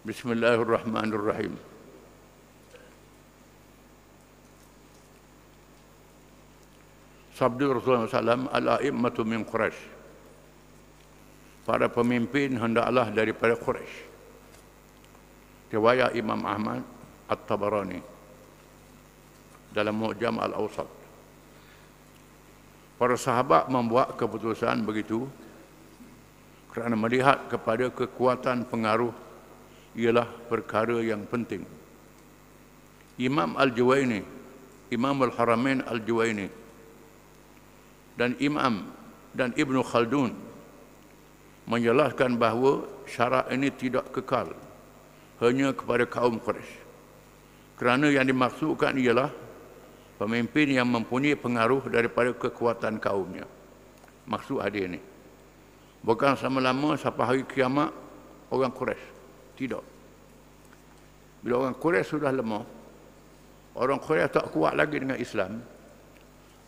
Bismillahirrahmanirrahim. Sabda Rasulullah SAW, al-a'immatu min Quraisy. Para pemimpin hendaklah daripada Quraisy. Riwayat Imam Ahmad At-Tabarani dalam Mu'jam Al-Awsat. Para sahabat membuat keputusan begitu kerana melihat kepada kekuatan pengaruh ialah perkara yang penting. Imam Al-Juwaini, Imam Al-Haramain Al-Juwaini dan Ibnu Khaldun menjelaskan bahawa syarat ini tidak kekal hanya kepada kaum Quraisy. Kerana yang dimaksudkan ialah pemimpin yang mempunyai pengaruh daripada kekuatan kaumnya. Maksud hadis ini. Bukan selama-lama sampai hari kiamat orang Quraisy. Tidak. Bila orang Quraisy sudah lemah, orang Quraisy tak kuat lagi dengan Islam,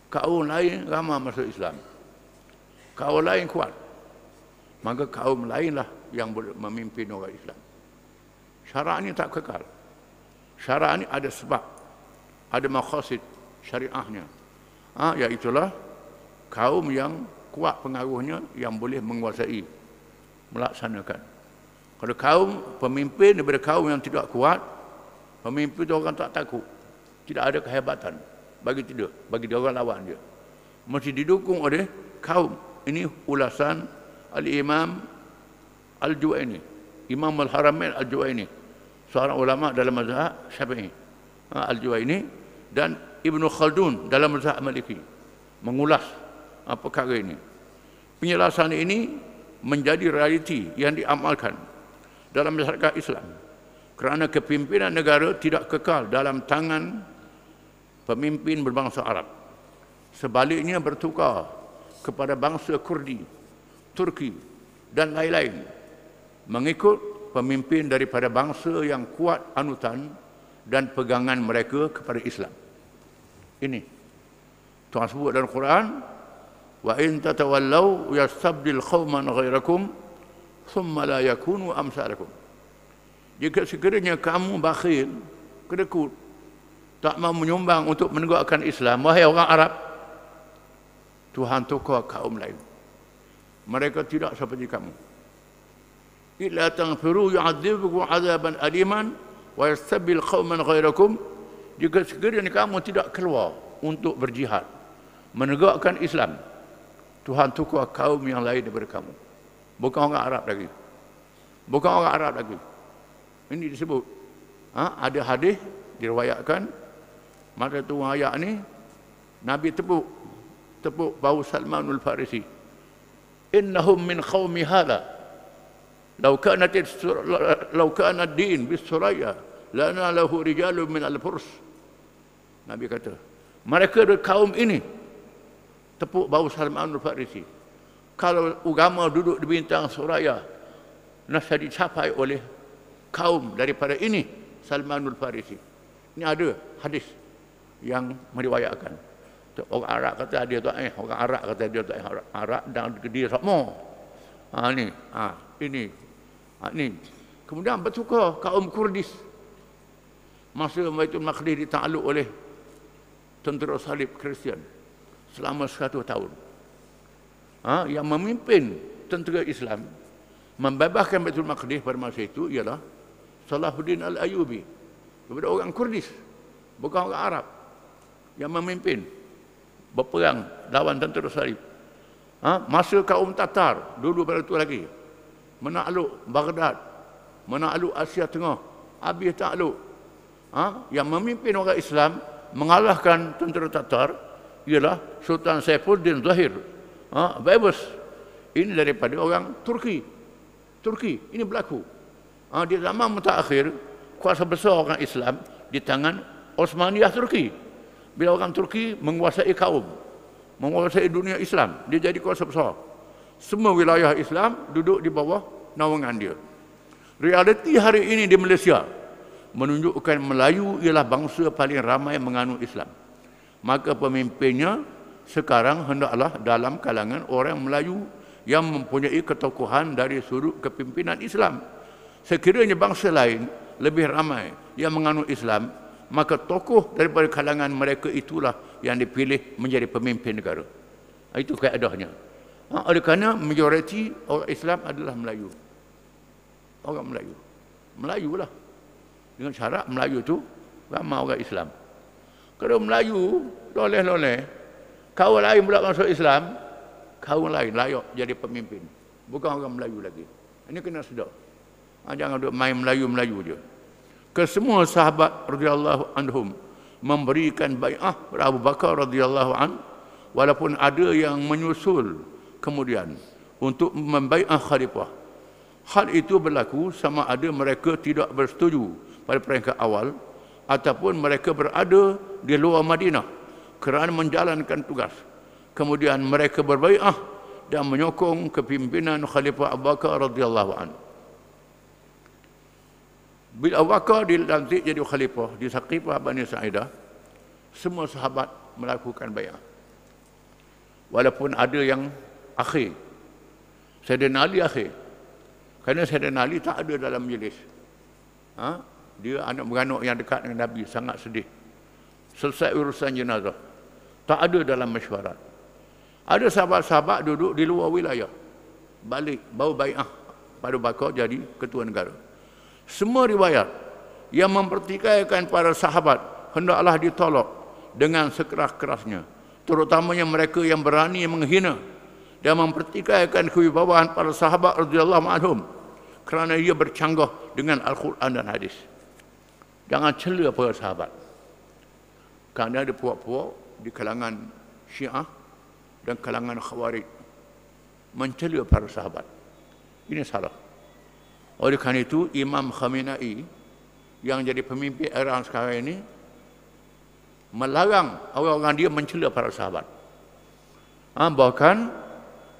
kaum lain ramai masuk Islam. Kaum lain kuat, maka kaum lainlah yang boleh memimpin orang Islam. Syarat ini tak kekal. Syarat ini ada sebab, ada maqasid syariahnya. Iaitulah kaum yang kuat pengaruhnya yang boleh menguasai, melaksanakan. Kalau kaum pemimpin daripada kaum yang tidak kuat, pemimpin itu orang tak takut, tidak ada kehebatan bagi dia orang lawan dia. Mesti didukung oleh kaum. Ini ulasan Al-Imam Al-Juwaini, Imam Al-Haramain Al-Juwaini, seorang ulama dalam mazhab Syafi'i, Al-Juwaini, dan Ibnu Khaldun dalam mazhab Maliki mengulas perkara ini. Penjelasan ini menjadi realiti yang diamalkan dalam masyarakat Islam kerana kepimpinan negara tidak kekal dalam tangan pemimpin berbangsa Arab. Sebaliknya bertukar kepada bangsa Kurdi, Turki dan lain-lain mengikut pemimpin daripada bangsa yang kuat anutan dan pegangan mereka kepada Islam. Ini Tuhan sebut dalam Quran, wa in tatawallaw yastabdil qauman ghairakum thumma la yakunu amsalakum. Jika sekiranya kamu bakhil, kedekut, tak mau menyumbang untuk menegakkan Islam, wahai orang Arab, Tuhan tukar kaum lain. Mereka tidak seperti kamu. Illa taghfiru yu'adzibukum 'adzaban aliman wa yastabdil qauman ghairakum. Jika sekiranya kamu tidak keluar untuk berjihad, menegakkan Islam, Tuhan tukar kaum yang lain daripada kamu. Bukan orang Arab lagi. Bukan orang Arab lagi. Ini disebut. Ada hadis diriwayatkan, maka tu ayat ni Nabi tepuk bau Salmanul Farisi. Innahum min qaumi hadha. Law kana ad-din bis-suraya lana lahu rijalun min al-furs. Nabi kata, mereka dari kaum ini, tepuk bau Salmanul Farisi. Kalau agama duduk di bintang Suraya, nasa dicapai oleh kaum daripada ini, Salmanul Farisi. Ini ada hadis yang meriwayatkan. Orang Arab kata dia tak orang Arab kata dia tak Arab dan dia sama. Ini. Kemudian bertukar kaum Kurdis. Masa Baitul Maqdis ditakluk oleh tentera salib Kristian selama 100 tahun. Yang memimpin tentera Islam membebaskan Baitul Maqdis pada masa itu ialah Salahuddin Al-Ayyubi, daripada orang Kurdis, bukan orang Arab, yang memimpin berperang lawan tentera salib. Masa kaum Tatar dulu pada itu lagi menakluk Baghdad, menakluk Asia Tengah, habis takluk. Yang memimpin orang Islam mengalahkan tentera Tatar ialah Sultan Saifuddin Zahir. Bebas. Ini daripada orang Turki. Ini berlaku. Di zaman mutakhir, kuasa besar orang Islam di tangan Osmaniyah Turki. Bila orang Turki menguasai kaum, menguasai dunia Islam, dia jadi kuasa besar. Semua wilayah Islam duduk di bawah naungan dia. Realiti hari ini di Malaysia menunjukkan Melayu ialah bangsa paling ramai menganut Islam. Maka pemimpinnya sekarang hendaklah dalam kalangan orang Melayu yang mempunyai ketokohan dari sudut kepimpinan Islam. Sekiranya bangsa lain lebih ramai yang menganut Islam, maka tokoh daripada kalangan mereka itulah yang dipilih menjadi pemimpin negara. Itu kaedahnya. Oleh kerana majoriti orang Islam adalah Melayu. Orang Melayu. Melayu lah. Dengan syarat Melayu tu ramai orang Islam. Kalau Melayu loleh-loleh, kaum lain pula masuk Islam, kaum lain layak jadi pemimpin. Bukan orang Melayu lagi. Ini kena sedar. Jangan duk main Melayu-Melayu je. Kesemua sahabat radhiyallahu anhum memberikan bai'ah kepada Abu Bakar radhiyallahu an, walaupun ada yang menyusul kemudian untuk membai'ah khalifah. Hal itu berlaku sama ada mereka tidak bersetuju pada peringkat awal ataupun mereka berada di luar Madinah kerana menjalankan tugas. Kemudian mereka berbai'ah dan menyokong kepimpinan Khalifah Abu Bakar radhiyallahu an. Bila Abu Bakar dilantik jadi khalifah di Saqifah Bani Sa'idah, semua sahabat melakukan bai'ah. Walaupun ada yang akhir, Sayyidina Ali akhir. Kerana Sayyidina Ali tak ada dalam majlis. Dia anak beranak yang dekat dengan Nabi, sangat sedih. Selesai urusan jenazah, tak ada dalam mesyuarat. Ada sahabat-sahabat duduk di luar wilayah, balik bawa bai'ah pada Bakar jadi ketua negara. Semua riwayat yang mempertikaikan para sahabat hendaklah ditolak dengan sekeras-kerasnya, terutamanya mereka yang berani menghina dan mempertikaikan kewibawaan para sahabat radhiyallahu anhum kerana ia bercanggah dengan Al-Quran dan hadis. Jangan cela para sahabat. Kerana ada puak-puak di kalangan Syiah dan kalangan Khawarij mencela para sahabat. Ini salah. Oleh kerana itu, Imam Khamenei yang jadi pemimpin era sekarang ini melarang orang-orang dia mencela para sahabat. Bahkan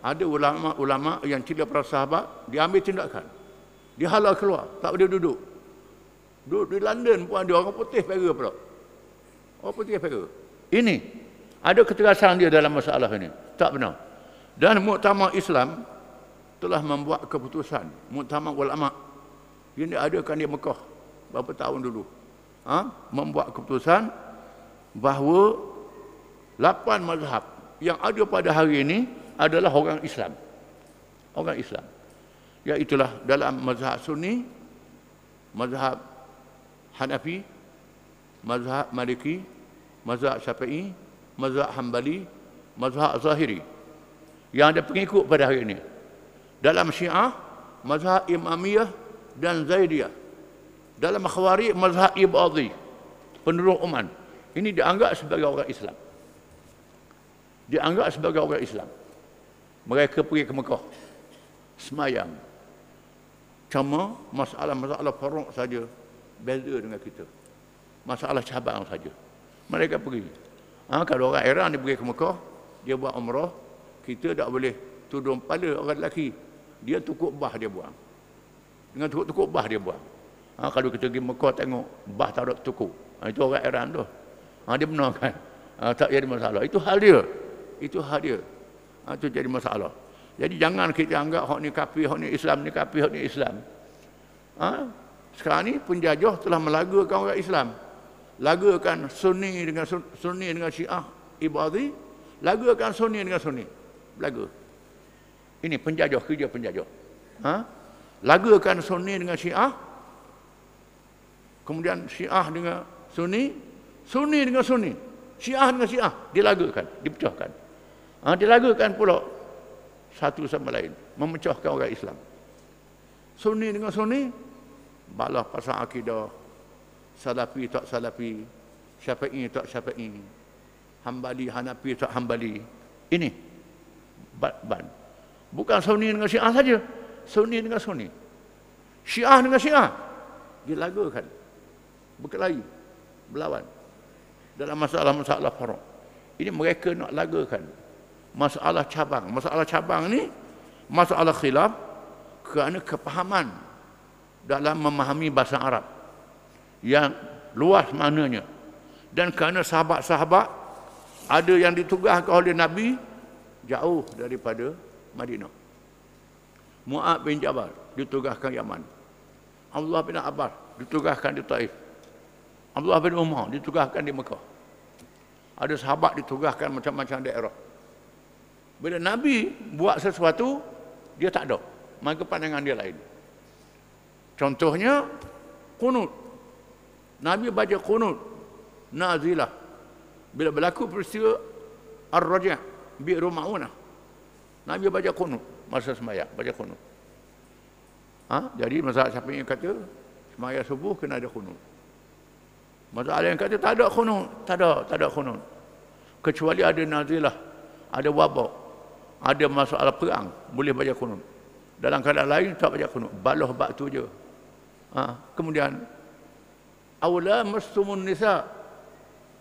ada ulama-ulama yang cela para sahabat, diambil tindakan. Dihalau keluar, tak boleh duduk. Duduk di London pun ada orang putih pera pula. Orang putih pera. Ini ada ketegasan dia dalam masalah ini. Tak benar. Dan Muktamar Islam telah membuat keputusan, Muktamar Ulama yang diadakan di Mekah beberapa tahun dulu, membuat keputusan bahawa 8 mazhab yang ada pada hari ini adalah orang Islam. Orang Islam. Iaitulah dalam mazhab Sunni, mazhab Hanafi, mazhab Maliki, mazhab Syafi'i, mazhab Hanbali, mazhab Zahiri. Yang ada pengikut pada hari ini. Dalam Syiah, mazhab Imamiyah dan Zaidiyah. Dalam Khawarij, mazhab Ibadhi, penerus Uman. Ini dianggap sebagai orang Islam. Dianggap sebagai orang Islam. Mereka pergi ke Mekah, semayang. Cuma masalah-masalah faruk saja beza dengan kita. Masalah cabang saja. Mereka pergi. Kalau orang Iran dia pergi ke Mekah, dia buat umrah, kita tak boleh tudung kepala orang lelaki. Dia tukuk bah dia buang. Dengan tukuk bah dia buang. Kalau kita pergi Mekah tengok bah tak ada tukuk. Itu orang Iran tu. Dia benar kan? Tak jadi masalah. Itu hal dia. Itu hal dia. Itu jadi masalah. Jadi jangan kita anggap hak ni kafir, hak ni Islam, ni kafir, hak ni Islam. Sekarang ni penjajah telah melagakan orang Islam. Lagakan Sunni dengan Syiah Ibadhi, lagakan Sunni dengan Sunni. Laga. Ini penjajah, kerja penjajah. Lagakan Sunni dengan Syiah, kemudian Syiah dengan Sunni, Sunni dengan Sunni, Syiah dengan Syiah, dilagakan, dipecahkan. Dilagakan pula satu sama lain, memecahkan orang Islam. Sunni dengan Sunni, balah pasal akidah, Salafi tak Salafi, Syafi'i tak Syafi'i, Hanbali Hanafi tak Hanbali. Ini ban. Bukan Sunni dengan Syiah saja, Sunni dengan Sunni, Syiah dengan Syiah, dilagakan, berkelahi, berlawan dalam masalah-masalah faruk. Ini mereka nak lagakan masalah cabang. Masalah cabang ni masalah khilaf kerana kepahaman dalam memahami bahasa Arab yang luas maknanya, dan kerana sahabat-sahabat ada yang ditugaskan oleh Nabi jauh daripada Madinah. Mu'ad bin Jabal ditugaskan Yaman. Abdullah bin Abbas ditugaskan di Taif. Abdullah bin Umar ditugaskan di Mekah. Ada sahabat ditugaskan macam-macam daerah. Bila Nabi buat sesuatu, dia tak ada. Maka pandangan dia lain. Contohnya, qunut. Nabi baca qunut nazilah. Bila berlaku peristiwa Ar-Raja' Bi'ru Ma'unah, Nabi baca qunut masa sembahyang, baca qunut. Jadi mazhab Syafi'i kata sembahyang subuh kena ada qunut. Mazhab yang kata tak ada qunut, tak ada qunut. Kecuali ada nazilah, ada wabak, ada masalah perang, boleh baca qunut. Dalam keadaan lain tak baca qunut, balah bab tu je. Kemudian aula mastumun nisa,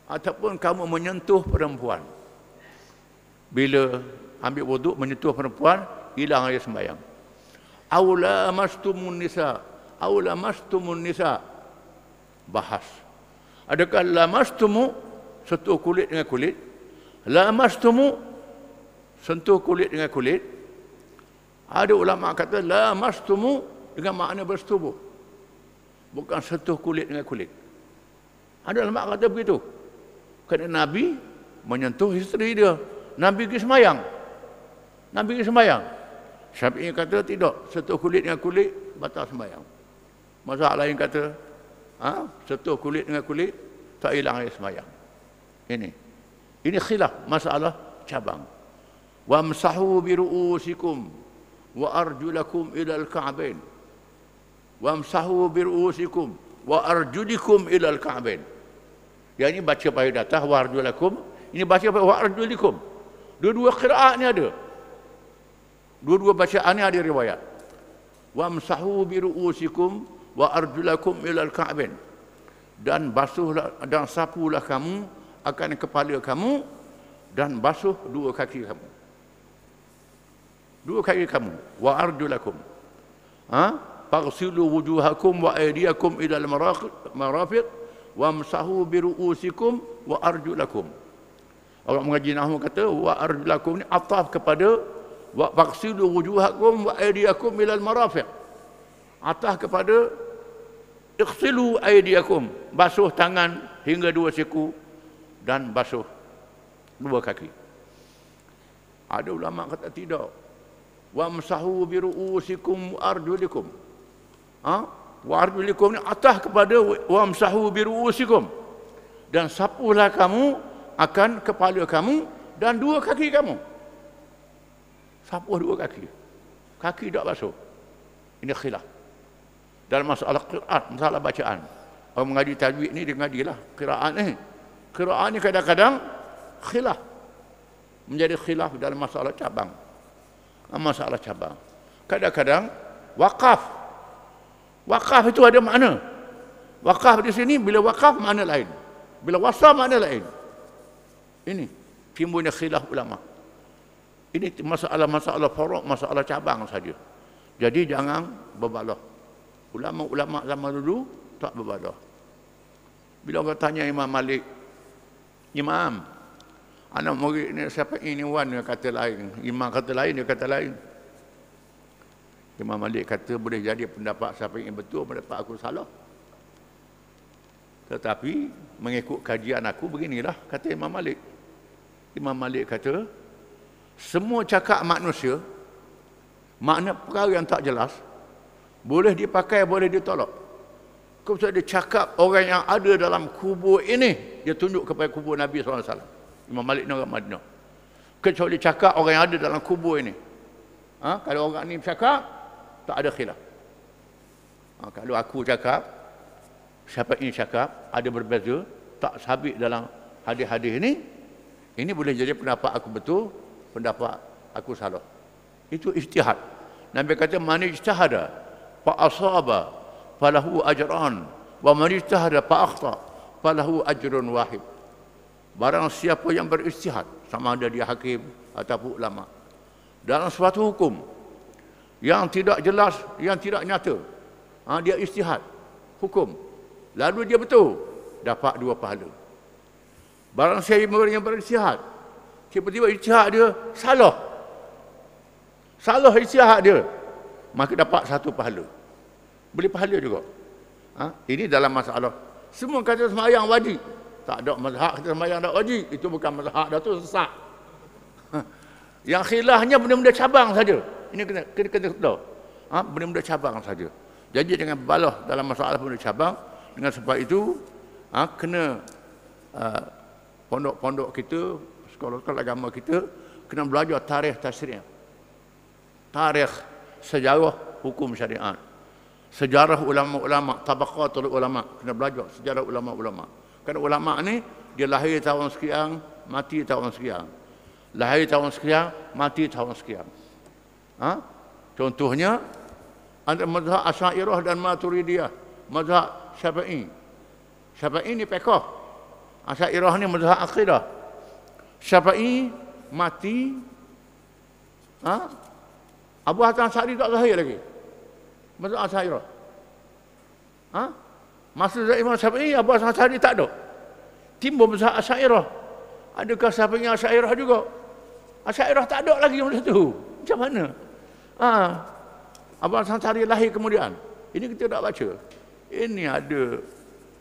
ataupun kamu menyentuh perempuan. Bila ambil wuduk menyentuh perempuan, hilang air sembahyang. Aula mastumun nisa, aula mastumun nisa. Bahas. Adakah lamastumu sentuh kulit dengan kulit? Lamastumu sentuh kulit dengan kulit? Ada ulama kata lamastumu dengan makna bersetubuh, bukan sentuh kulit dengan kulit. Ada ulama kata begitu. Kerana Nabi menyentuh isteri dia. Nabi pergi sembahyang. Nabi pergi sembahyang. Syafi'i kata tidak, sentuh kulit dengan kulit batal sembahyang. Mazhab lain kata sentuh kulit dengan kulit tak hilang air sembahyang. Ini khilaf, masalah cabang. Wamsahu bi ru'usikum wa arjulakum ila al-ka'bain. Wamsahu bi ru'usikum wa arjulikum ila al-ka'bain. Yang ini baca pada datah wa arjulakum, ini baca pada wa arjulikum. Dua-dua qiraat ni ada. Dua-dua bacaan ni ada riwayat. Wamsahu bi ru'usikum wa arjulakum ila al-ka'bain. Dan basuhlah dan sapulah kamu akan kepala kamu dan basuh dua kaki kamu. Dua kaki kamu. Wa arjulakum. Faghsilu wujuhakum wa aydiyakum ila al-marafiq wamsahu bi ru'usikum wa arjulakum. Orang mengaji nahwu kata wa arjulakum ni ataf kepada wa faghsilu wujuhakum wa aydiyakum ila al-marafiq. Ataf kepada ighsilu aydiyakum, basuh tangan hingga dua siku dan basuh dua kaki. Ada ulama kata tidak. Wamsahu bi ru'usikum wa arjulikum. Wa arjulikum ni atah kepada wamsahu bi ru'usikum, dan sapuhlah kamu akan kepala kamu dan dua kaki kamu. Sapuh dua kaki. Kaki tak basuh. Ini khilaf. Dalam masalah qiraat, masalah bacaan. Orang mengaji tajwid ni dia mengajilah qiraat ni. Qiraat ni kadang-kadang khilaf. Menjadi khilaf dalam masalah cabang. Masalah cabang. Kadang-kadang waqaf. Waqaf itu ada makna. Waqaf di sini bila waqaf makna lain. Bila wasal makna lain. Ini timbulnya khilaf ulama. Ini masalah faraq, masalah cabang saja. Jadi jangan berbalah. Ulama-ulama zaman dulu tak berbalah. Bila orang tanya Imam Malik, Imam, anak murid ni siapa ini wan, dia kata lain. Imam kata lain, dia kata lain. Imam Malik kata boleh jadi pendapat siapa yang betul, pendapat aku salah. Tetapi mengikut kajian aku beginilah, kata Imam Malik. Imam Malik kata semua cakap manusia, makna perkara yang tak jelas, boleh dipakai, boleh ditolak. Kalau dia cakap orang yang ada dalam kubur ini, dia tunjuk kepada kubur Nabi SAW. Imam Malik ni orang Madinah. Kecuali cakap orang yang ada dalam kubur ini. Kalau orang ni cakap, tak ada khilaf. Kalau aku cakap, siapa ini cakap, ada berbeza, tak sabit dalam hadis-hadis ini boleh jadi pendapat aku betul, pendapat aku salah. Itu ijtihad. Nabi kata man ijtahada fa asaba falahu ajran wa man ijtahada fa akhta falahu ajrun wahid. Barang siapa yang berijtihad, sama ada dia hakim ataupun ulama, dalam suatu hukum yang tidak jelas, yang tidak nyata, dia ijtihad hukum, lalu dia betul, dapat dua pahala. Barang siapa yang berijtihad, tiba-tiba ijtihad dia salah ijtihad dia, maka dapat satu pahala. boleh pahala juga. Ini dalam masalah. Semua kata sembahyang wajib. Tak ada mazhab kata sembahyang tak wajib. Itu bukan mazhab dah, tu sesat. Yang khilafnya benda-benda cabang saja. Ini kena tahu. Benda-benda cabang saja. Jadi jangan balah dalam masalah benda cabang. Dengan sebab itu kena pondok-pondok kita, sekolah-sekolah agama kita kena belajar tarikh tasyri'. Tarikh sejarah hukum syariat. Sejarah ulama-ulama, tabaqatul ulama, kena belajar sejarah ulama-ulama. Kerana ulama ni dia lahir tahun sekian, mati tahun sekian. Lahir tahun sekian, mati tahun sekian. Contohnya antara mazhab Asy'ariyah dan Maturidiyah, mazhab Syafi'i. Syafi'i ni fiqh. Asy'ariyah ni mazhab akidah. Syafi'i mati, Abu Hasan Asy'ari tak lahir lagi. Mazhab Asy'ariyah. Masa Imam Syafi'i, Abu Hasan Asy'ari tak ada. Timbul mazhab Asy'ariyah. Adakah Syafi'i Asy'ariyah juga? Asy'ariyah tak ada lagi masa tu. Macam mana? Abu Hasan Asy'ari lahir kemudian. Ini kita tak baca. Ini ada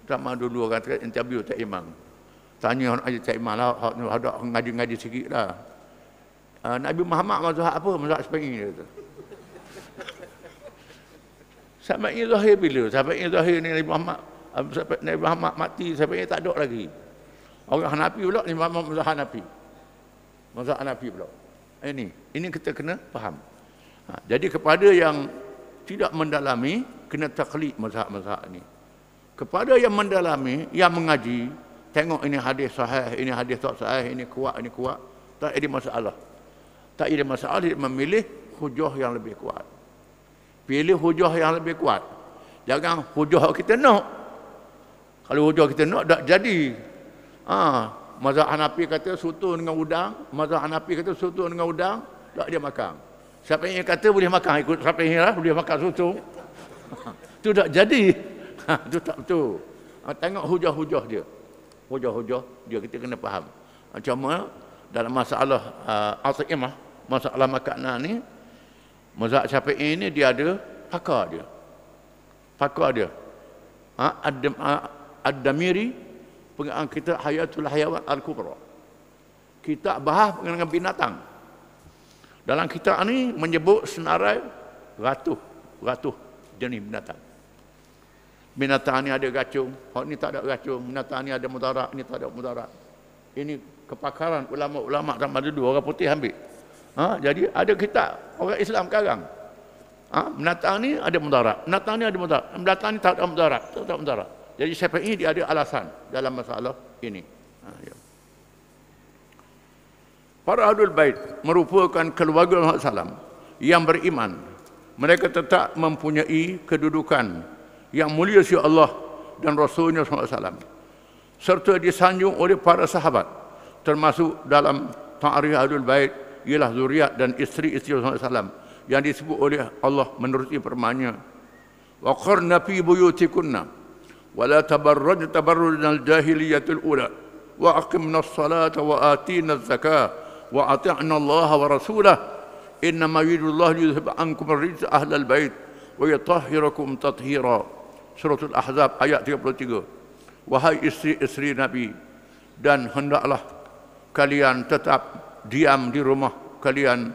zaman dulu orang kata interview Cik Imam. Tanya aja Cik Imam lah, ada ngaji-ngaji sikit lah. Nabi Muhammad mazhab apa? Mazhab Syafi'i dia kata. Syafi'i lahir bila? Syafi'i lahir ni Nabi Muhammad mati, Syafi'i tak ada lagi. Orang Hanafi pula, Nabi Muhammad mazhab Hanafi. Mazhab Hanafi pula. Ini kita kena faham. Jadi kepada yang tidak mendalami, kena taklid mazhab-mazhab ini. Kepada yang mendalami, yang mengaji, tengok ini hadis sahih, ini hadis tak sahih, ini kuat, tak ada masalah. Tak ada masalah, dia memilih hujah yang lebih kuat. Pilih hujah yang lebih kuat. Jangan hujah kita nak. Kalau hujah kita nak, tak jadi. Mazhab Hanafi kata soto dengan udang, mazhab Hanafi kata soto dengan udang, tak dia makan. Siapa yang kata boleh makan, ikut siapa yang lah, boleh makan soto. Itu tak jadi. Itu tak betul. Tengok hujah-hujah dia. Hujah-hujah dia, kita kena faham. Cuma dalam masalah al-sa'imah, masalah makanan ni, mazhab Syafi'i ni dia ada pakar dia. Pakar dia. Ad-Damiri, pengarang kita Hayatul Hayawan Al-Kubra. Kita bahas dengan binatang. Dalam kitab ni menyebut senarai ratus jenis binatang. Binatang ni ada racun, hak ni tak ada racun. Binatang ni ada mudarat, ni tak ada mudarat. Ini kepakaran ulama-ulama zaman dulu, orang putih ambil. Jadi ada kitab orang Islam sekarang. Binatang ni ada mudarat, binatang ni ada mudarat, binatang ni tak ada mudarat, tak ada mudarat. Jadi Syafi'i dia ada alasan dalam masalah ini. Ya. Para Ahlul Bait merupakan keluarga Muhammad SAW yang beriman. Mereka tetap mempunyai kedudukan yang mulia sisi Allah dan Rasulnya SAW. Serta disanjung oleh para sahabat. Termasuk dalam ta'arif Ahlul Bait ialah zuriat dan isteri-isteri Muhammad SAW yang disebut oleh Allah meneruti firman-Nya. Wa qarna fi buyutikunna wa la tabarrajna tabarrujal jahiliyatul ula wa aqimnas salata wa atinaz zakata wa ati'na Allah wa rasulah innama yuridullahu liyudhhiba ankum ar-rijsa ahlal bait wa yutahhirakum tathira. Suratul Ahzab ayat 33. Wahai isteri-isteri Nabi, dan hendaklah kalian tetap diam di rumah kalian,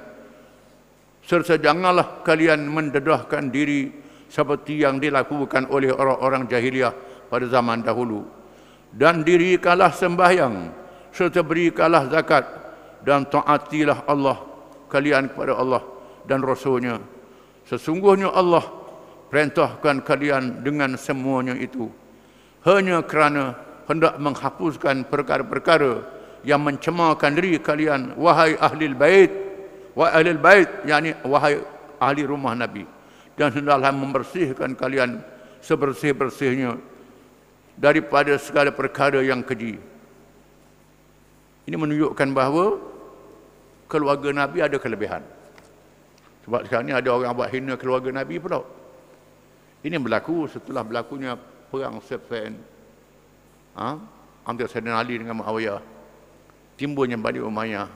serta janganlah kalian mendedahkan diri seperti yang dilakukan oleh orang-orang jahiliyah pada zaman dahulu. Dan dirikanlah sembahyang serta berikanlah zakat, dan taatilah Allah kalian kepada Allah dan Rasulnya. Sesungguhnya Allah perintahkan kalian dengan semuanya itu hanya kerana hendak menghapuskan perkara-perkara yang mencemarkan diri kalian, wahai ahli bait, wahai ahli bait, yakni wahai ahli rumah Nabi, dan hendaklah membersihkan kalian sebersih-bersihnya daripada segala perkara yang keji. Ini menunjukkan bahawa keluarga Nabi ada kelebihan. Sebab sekarang ni ada orang buat hina keluarga Nabi pula. Ini berlaku setelah berlakunya perang Siffin antara Sayyidina Ali dengan Muawiyah. Timbulnya Bani Umayyah.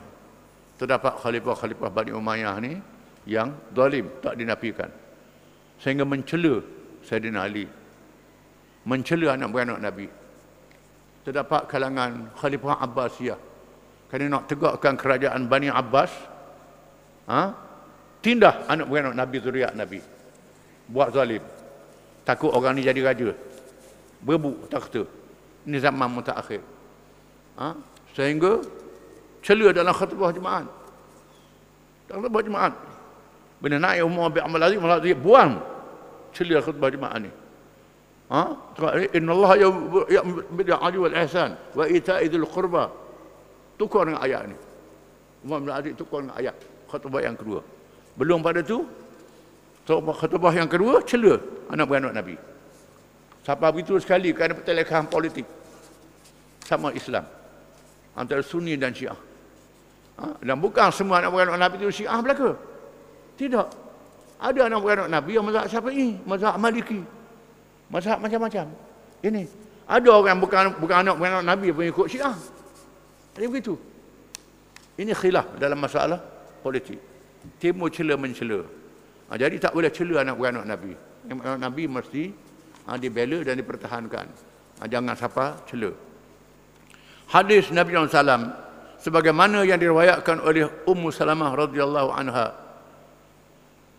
Terdapat khalifah-khalifah Bani Umayyah ni yang zalim, tak dinafikan. Sehingga mencela Sayyidina Ali mencela anak beranak Nabi. Terdapat kalangan Khalifah Abbasiyah kerana nak tegakkan kerajaan Bani Abbas, tindah anak beranak Nabi, zuriat Nabi, buat zalim, takut orang ni jadi raja, berebut takhta. Ini zaman mutaakhir, sehingga cela dalam khutbah jemaat. Khutbah jemaat bila naik Umar bin Abdul Aziz buang cela khutbah jemaat ni. Innallaha ya'muru bil 'adli wal ihsan wa ita'i dzil qurba. Tukar dengan ayat ni. Umar bin Abdul Aziz tukar dengan ayat khutbah yang kedua. Belum pada tu khutbah yang kedua cela anak beranak Nabi. Siapa begitu sekali kerana pertelekahan politik sama Islam antara Sunni dan Syiah. Dan bukan semua anak beranak Nabi itu Syiah belaka. Tidak. Ada anak beranak Nabi yang mazhab Syafi'i, mazhab Maliki, mazhab macam-macam. Ini ada orang bukan anak beranak Nabi pun ikut Syiah. Jadi begitu. Ini khilaf dalam masalah politik. Timur cela mencela. Jadi tak boleh cela anak beranak Nabi. Anak Nabi mesti dibela dan dipertahankan. Jangan siapa cela. Hadis Nabi SAW sebagaimana yang diriwayatkan oleh Ummu Salamah radhiyallahu anha.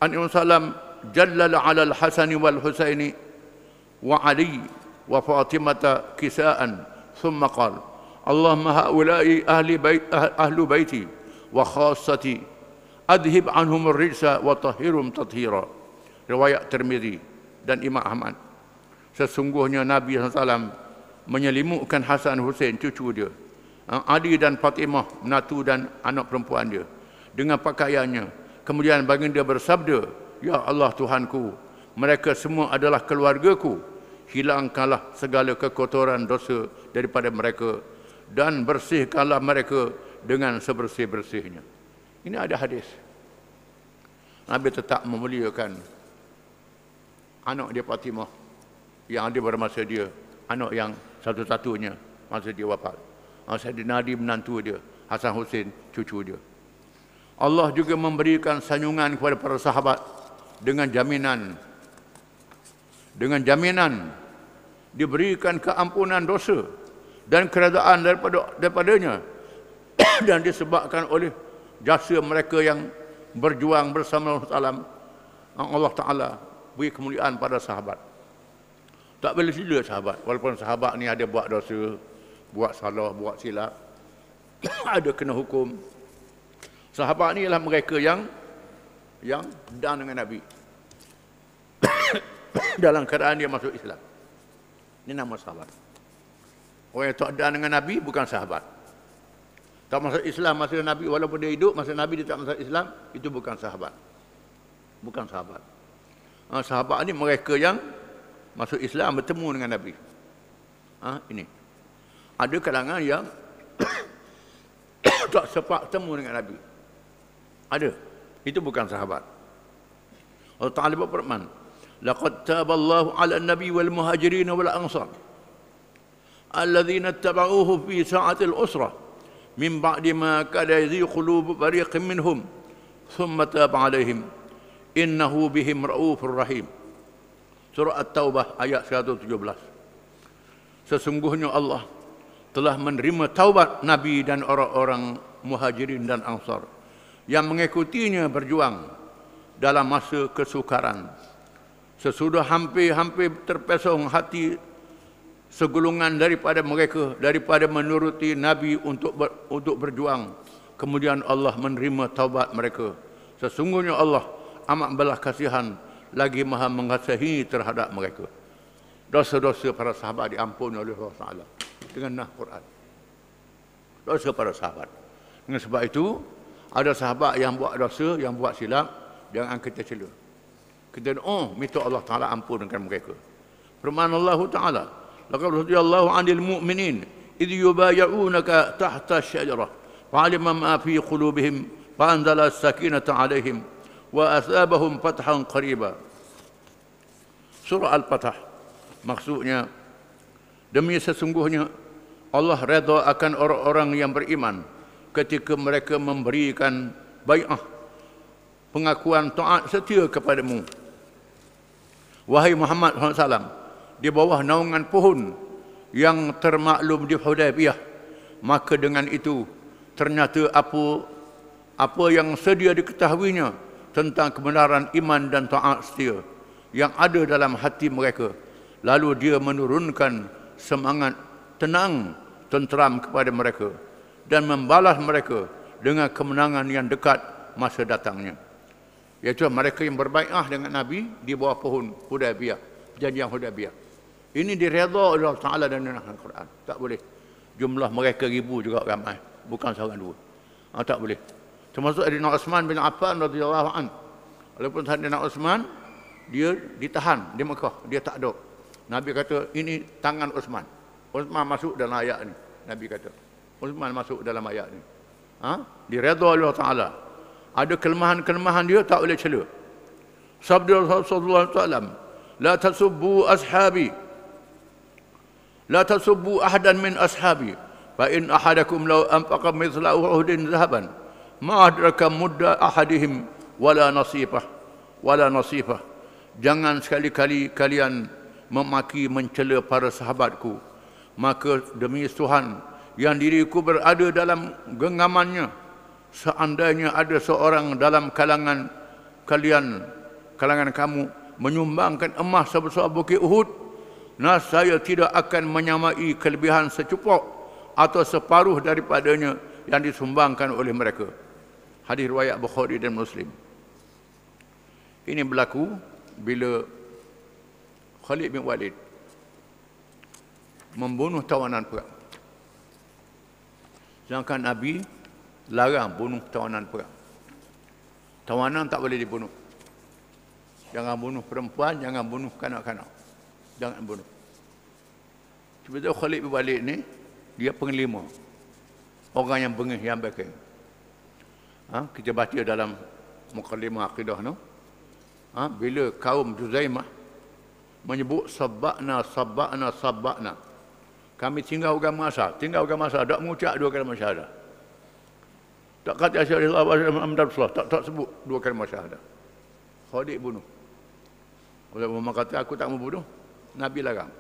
An Salam jallala 'ala al-Hasan wal Husaini wa Ali wa Fatimata kisaan thumma qala Allahumma haula'i ahlu baiti wa khassati adhib anhum ar-rijsa wa tahhirhum tathira. Riwayat Tirmizi dan Imam Ahmad. Sesungguhnya Nabi SAW menyelimutkan Hasan Husain cucu dia, Ali dan Fatimah menantu dan anak perempuan dia dengan pakaiannya. Kemudian baginda bersabda, ya Allah Tuhanku, mereka semua adalah keluargaku. Hilangkanlah segala kekotoran dosa daripada mereka dan bersihkanlah mereka dengan sebersih-bersihnya. Ini ada hadis. Nabi tetap memuliakan anak dia Fatimah yang ada pada masa dia, anak yang satu-satunya masa dia wafat. Sayyidina Ali menantu dia, Hasan Husain cucu dia. Allah juga memberikan sanjungan kepada para sahabat dengan jaminan diberikan keampunan dosa dan keredaan daripadanya dan disebabkan oleh jasa mereka yang berjuang bersama Allah Ta'ala beri kemuliaan pada sahabat. Tak boleh sila sahabat, walaupun sahabat ni ada buat dosa, buat salah, buat silap, ada kena hukum. Sahabat ni ialah mereka yang dan dengan Nabi dalam keadaan dia masuk Islam. Ini nama sahabat. Orang yang tak dan dengan Nabi bukan sahabat. Tak masuk Islam masa Nabi, walaupun dia hidup masa Nabi dia tak masuk Islam, itu bukan sahabat. Bukan sahabat. Sahabat ni mereka yang masuk Islam bertemu dengan Nabi. Ini. Ada kalangan yang tak sempat bertemu dengan Nabi. Ada. Itu bukan sahabat. Allah Ta'ala berfirman, laqad taballahu 'ala an-nabi wal muhajirin wal ansar alladhina ittaba'uhu fi sa'atil usrah min ba'di ma kada yazighu qulubu fariqin minhum thumma taba 'alaihim innahu bihim ra'ufur rahim. Surah At-Taubah ayat 117. Sesungguhnya Allah telah menerima taubat Nabi dan orang-orang muhajirin dan ansar yang mengikutinya berjuang dalam masa kesukaran. Sesudah hampir-hampir terpesong hati segolongan daripada mereka daripada menuruti Nabi untuk berjuang, kemudian Allah menerima taubat mereka. Sesungguhnya Allah amat belas kasihan lagi maha mengasihi terhadap mereka. Dosa-dosa para sahabat diampuni oleh Allah Ta'ala dengan Quran. Dosa para sahabat. Dengan sebab itu, ada sahabat yang buat dosa, yang buat silap, jangan kita cela. Kita minta Allah Ta'ala ampunkan mereka. Firman Allah Ta'ala, laqad radiyallahu 'anil mu'minin idh yubayyi'unaka tahta asy-syajarah fa'alima ma fi qulubihim fa'anzala as-sakinata 'alaihim wa asabahum fathan qariba. Surah Al-Fatah. Maksudnya, demi sesungguhnya Allah redha akan orang-orang yang beriman ketika mereka memberikan bai'ah, pengakuan taat setia kepadamu. Wahai Muhammad SAW, di bawah naungan pohon yang termaklum di Hudaybiyah, maka dengan itu ternyata apa yang sedia diketahuinya tentang kebenaran iman dan taat setia yang ada dalam hati mereka. Lalu dia menurunkan semangat tenang, tenteram kepada mereka dan membalas mereka dengan kemenangan yang dekat masa datangnya. Iaitu mereka yang berbai'ah dengan Nabi di bawah pohon Hudaybiyah, perjanjian Hudaybiyah. Ini diredha oleh Allah Ta'ala dan dalam Al-Quran. Tak boleh. Jumlah mereka ribu juga ramai. Bukan seorang dua. Tak boleh. Termasuk Sayyidina Uthman bin Affan radhiyallahu an. Walaupun Sayyidina Uthman, dia ditahan di Mekah. Dia tak ada. Nabi kata, ini tangan Uthman. Uthman masuk dalam ayat ni. Nabi kata, Uthman masuk dalam ayat ni. Diredha oleh Allah Ta'ala. Ada kelemahan-kelemahan dia tak boleh cela. Sabda Rasulullah SAW, la tasubbu ashabi, la tasubbu ahadan min ashabi, fa in ahadakum law anfaqa mithla uhudin zahaban ma adraka mudda ahadihim wala nasifah. Jangan sekali-kali kalian memaki mencela para sahabatku, maka demi Tuhan yang diriku berada dalam genggamannya, seandainya ada seorang dalam kalangan kamu menyumbangkan emas sebesar bukit Uhud, saya tidak akan menyamai kelebihan secupok atau separuh daripadanya yang disumbangkan oleh mereka. Hadis riwayat Bukhari dan Muslim. Ini berlaku bila Khalid bin Walid membunuh tawanan perang. Sedangkan Nabi larang bunuh tawanan perang. Tawanan tak boleh dibunuh. Jangan bunuh perempuan, jangan bunuh kanak-kanak. Jangan bunuh. Sebab Khalid bin Walid ni, dia penglima. Orang yang bengih, yang backing. Kita baca dalam Muqaddimah Aqidah no. Bila kaum Juzaimah menyebut sabakna. Kami tinggal agama asal. Tak mengucap dua kalimah syahadah. Tak kata asyhadu an la ilaha illallah, tak sebut dua kalimah syahadah. Khalid bunuh. Oleh Muhammad kata aku tak mau bunuh, Nabi larang.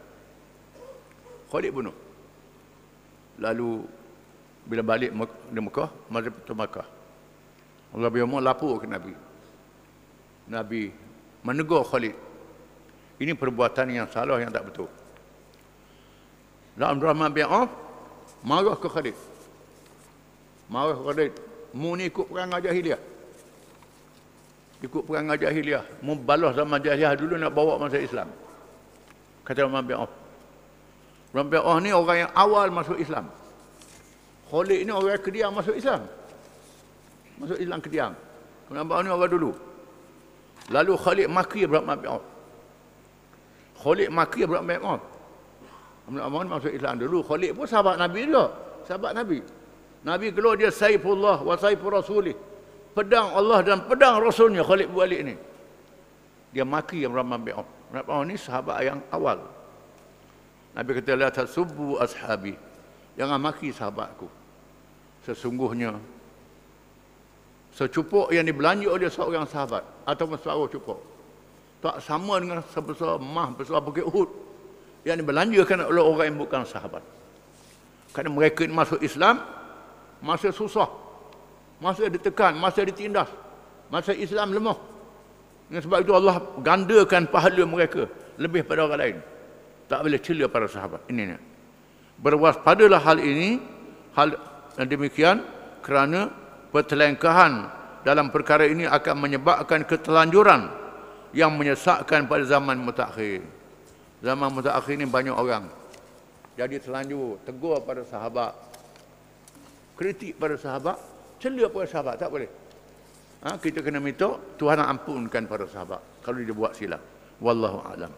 Khalid bunuh. Lalu bila balik di Mekah, masa pertama Mekah, Allah biar lapor ke Nabi. Nabi menegur Khalid. Ini perbuatan yang salah, yang tak betul. Abdul Rahman bin Auf marah ke Khalid. Mu ni ikut perang jahiliah. Mu balas zaman jahiliah dulu nak bawa masa Islam. Kata Rahman bin Auf. Rahman bin Auf ni orang yang awal masuk Islam. Khalid ni orang kediam masuk Islam. Masuk Islam kediam. Rahman bin Auf ni orang dulu. Lalu Khalid maki Rahman bin Auf. Rahman bin Auf masuk Islam dulu. Khalid pun sahabat Nabi juga. Sahabat Nabi. Nabi keluar dia Saifullah wa Saifur Rasulih. Pedang Allah dan pedang Rasulnya Khalid bin Walid ni. Dia maki Rahman bin Auf. Rahman bin Auf ni sahabat yang awal. Nabi kata, la tasubbu ashabi. Jangan maki sahabatku. Sesungguhnya secupuk yang dibelanja oleh seorang sahabat ataupun separuh cupuk tak sama dengan sebesar emas besar bukit Uhud yang dibelanjakan oleh orang yang bukan sahabat. Kerana mereka masuk Islam masa susah, masa ditekan, masa ditindas, masa Islam lemah. Dengan sebab itu Allah gandakan pahala mereka lebih pada orang lain. Tak boleh cela para sahabat. Ini. Berwaspadalah hal ini, hal yang demikian, kerana pertelengkahan dalam perkara ini akan menyebabkan ketelanjuran yang menyesatkan pada zaman mutakhir. Zaman mutakhir ini banyak orang jadi terlanjur tegur pada sahabat, kritik pada sahabat, cela pada sahabat. Tak boleh. Kita kena minta Tuhan ampunkan para sahabat kalau dia buat silap. Wallahu a'lam.